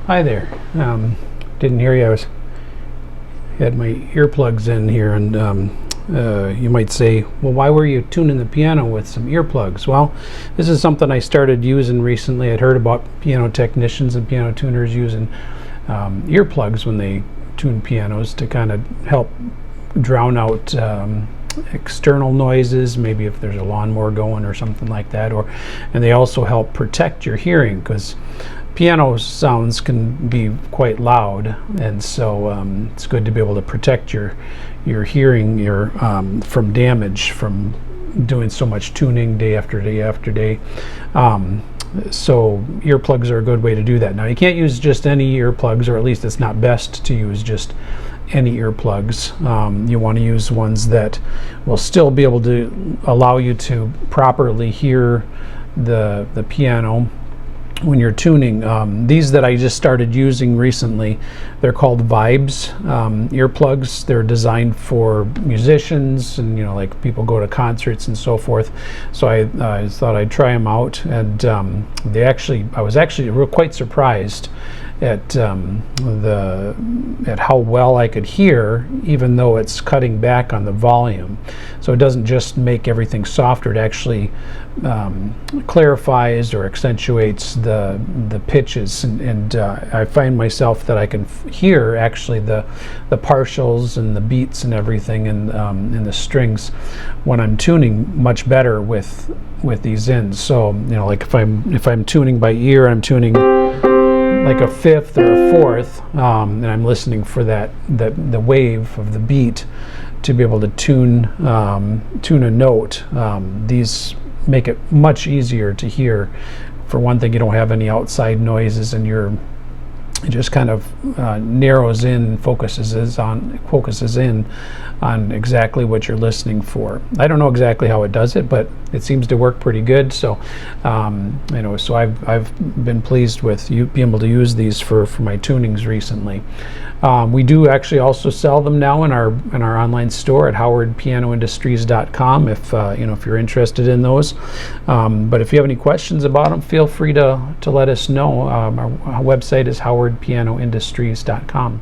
Hi there. Didn't hear you. Had my earplugs in here, and you might say, well, why were you tuning the piano with some earplugs? Well, this is something I started using recently. I'd heard about piano technicians and piano tuners using earplugs when they tune pianos to kind of help drown out external noises, maybe if there's a lawnmower going or something like that, and they also help protect your hearing, because piano sounds can be quite loud, and so it's good to be able to protect your hearing from damage from doing so much tuning day after day after day. So earplugs are a good way to do that. Now, you can't use just any earplugs, or at least it's not best to use just any earplugs. You want to use ones that will still be able to allow you to properly hear the piano when you're tuning. These that I just started using recently, they're called Vibes earplugs. They're designed for musicians, and like people go to concerts and so forth. So I thought I'd try them out, and I was actually quite surprised at how well I could hear, even though it's cutting back on the volume. So it doesn't just make everything softer, it actually clarifies or accentuates the pitches, and I find myself that I can hear actually the partials and the beats and everything, and the strings when I'm tuning much better with these in. So like if I'm tuning by ear, I'm tuning like a fifth or a fourth, and I'm listening for the wave of the beat to be able to tune a note. These make it much easier to hear. For one thing, you don't have any outside noises, and it just kind of narrows in, focuses in on exactly what you're listening for. I don't know exactly how it does it, but it seems to work pretty good. So so I've been pleased with being able to use these for my tunings recently. We do actually also sell them now in our online store at howardpianoindustries.com if you're interested in those. But if you have any questions about them, feel free to let us know. Our website is howardpianoindustries.com.